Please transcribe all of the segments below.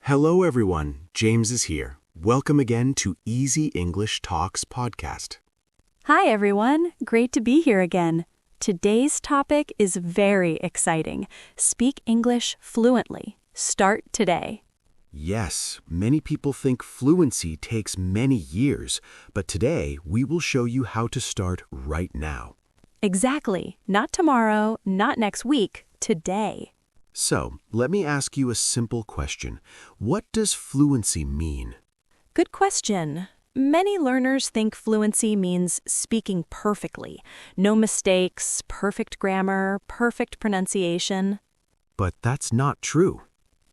Hello everyone, James is here. Welcome again to Easy English Talks podcast. Hi everyone, great to be here again. Today's topic is very exciting. Speak English fluently. Start today. Yes, many people think fluency takes many years, but today we will show you how to start right now. Exactly. Not tomorrow, not next week, today. So, let me ask you a simple question. What does fluency mean? Good question. Many learners think fluency means speaking perfectly. No mistakes, perfect grammar, perfect pronunciation. But that's not true.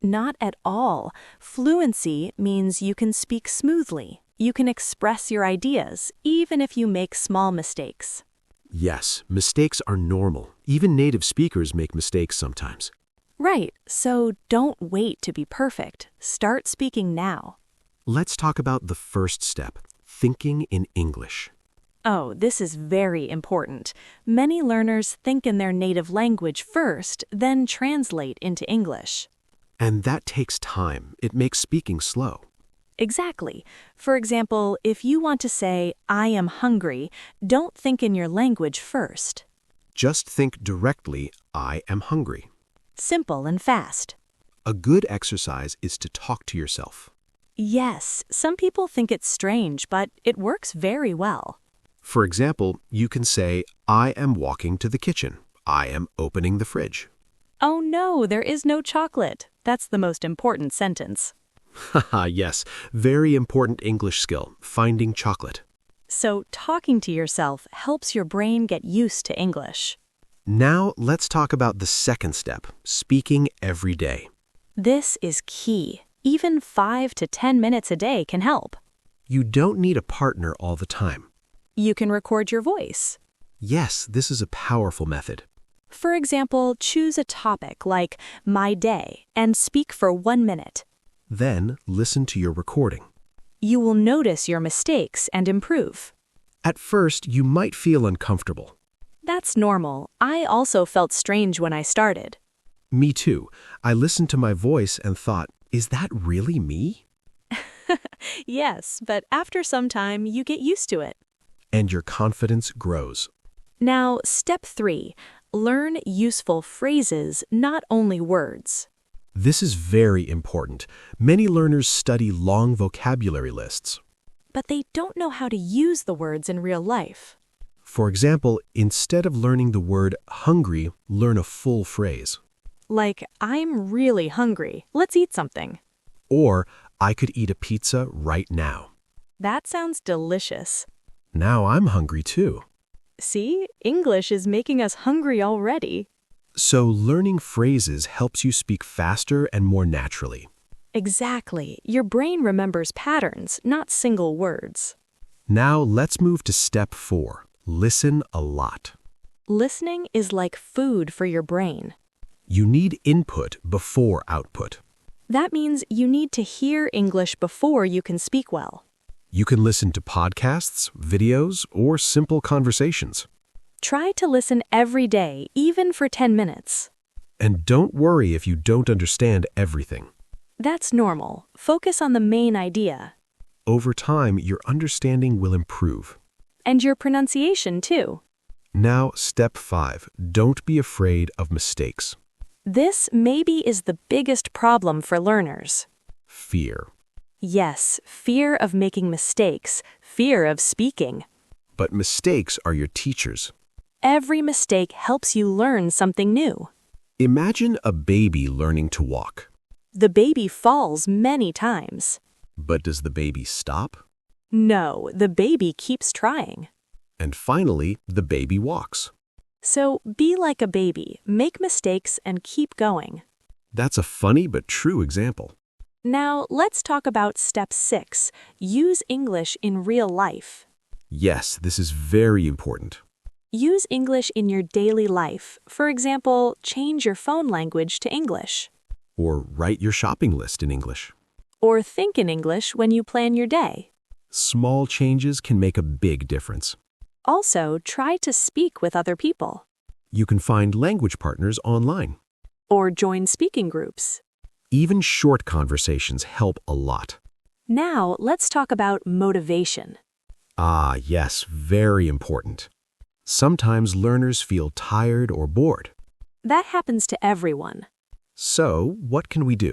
Not at all. Fluency means you can speak smoothly. You can express your ideas, even if you make small mistakes. Yes, mistakes are normal. Even native speakers make mistakes sometimes. Right, so don't wait to be perfect. Start speaking now. Let's talk about the first step, thinking in English. Oh, this is very important. Many learners think in their native language first, then translate into English. And that takes time. It makes speaking slow. Exactly. For example, if you want to say, I am hungry, don't think in your language first. Just think directly, I am hungry. Simple and fast. A good exercise is to talk to yourself. Yes, some people think it's strange, but it works very well. For example, you can say, I am walking to the kitchen. I am opening the fridge. Oh no, there is no chocolate. That's the most important sentence. Haha, yes, very important English skill, finding chocolate. So talking to yourself helps your brain get used to English. Now let's talk about the second step, speaking every day. This is key. Even 5 to 10 minutes a day can help. You don't need a partner all the time. You can record your voice. Yes, this is a powerful method. For example, choose a topic like my day and speak for 1 minute. Then listen to your recording. You will notice your mistakes and improve. At first, you might feel uncomfortable. That's normal. I also felt strange when I started. Me too. I listened to my voice and thought, is that really me? Yes, but after some time, you get used to it. And your confidence grows. Now, step 3. Learn useful phrases, not only words. This is very important. Many learners study long vocabulary lists. But they don't know how to use the words in real life. For example, instead of learning the word hungry, learn a full phrase. Like, I'm really hungry. Let's eat something. Or, I could eat a pizza right now. That sounds delicious. Now I'm hungry too. See, English is making us hungry already. So learning phrases helps you speak faster and more naturally. Exactly. Your brain remembers patterns, not single words. Now let's move to step 4. Listen a lot. Listening is like food for your brain. You need input before output. That means you need to hear English before you can speak well. You can listen to podcasts, videos, or simple conversations. Try to listen every day, even for 10 minutes. And don't worry if you don't understand everything. That's normal. Focus on the main idea. Over time, your understanding will improve. And your pronunciation, too. Now, step 5. Don't be afraid of mistakes. This maybe is the biggest problem for learners. Fear. Yes, fear of making mistakes, fear of speaking. But mistakes are your teachers. Every mistake helps you learn something new. Imagine a baby learning to walk. The baby falls many times. But does the baby stop? No, the baby keeps trying. And finally, the baby walks. So be like a baby, make mistakes, and keep going. That's a funny but true example. Now, let's talk about step 6. Use English in real life. Yes, this is very important. Use English in your daily life. For example, change your phone language to English. Or write your shopping list in English. Or think in English when you plan your day. Small changes can make a big difference. Also, try to speak with other people. You can find language partners online. Or join speaking groups. Even short conversations help a lot. Now, let's talk about motivation. Ah, yes, very important. Sometimes learners feel tired or bored. That happens to everyone. So, what can we do?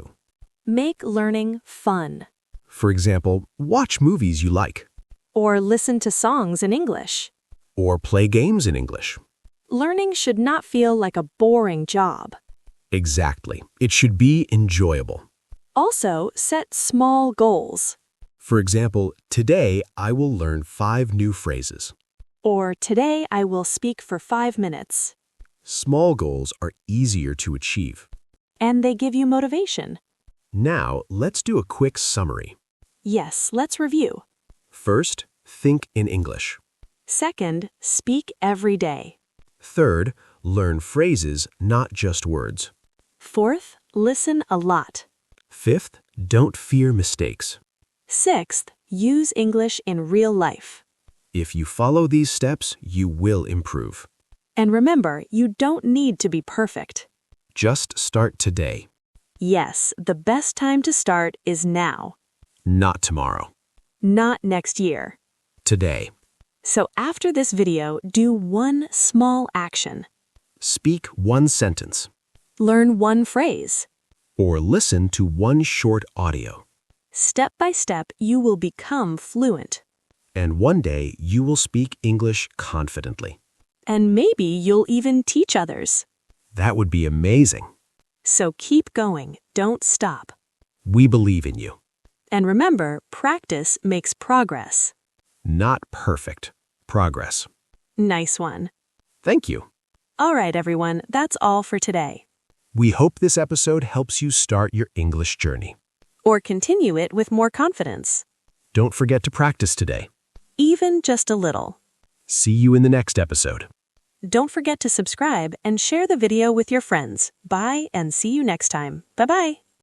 Make learning fun. For example, watch movies you like, Or listen to songs in English. or play games in English. Learning should not feel like a boring job. Exactly. It should be enjoyable. Also, set small goals. For example, today I will learn 5 new phrases. Or today I will speak for 5 minutes. Small goals are easier to achieve. And they give you motivation. Now, let's do a quick summary. Yes, let's review. First, think in English. Second, speak every day. Third, learn phrases, not just words. Fourth, listen a lot. Fifth, don't fear mistakes. Sixth, use English in real life. If you follow these steps, you will improve. And remember, you don't need to be perfect. Just start today, Yes, the best time to start is now, not tomorrow. not next year. Today. So after this video, do one small action. Speak 1 sentence, Learn one phrase. or listen to 1 short audio. Step by step, you will become fluent. And one day, you will speak English confidently. And maybe you'll even teach others. That would be amazing. So keep going, don't stop. We believe in you. And remember, practice makes progress. Not perfect. Progress. Nice one. Thank you. All right, everyone, that's all for today. We hope this episode helps you start your English journey. Or continue it with more confidence. Don't forget to practice today. Even just a little. See you in the next episode. Don't forget to subscribe and share the video with your friends. Bye and see you next time. Bye-bye.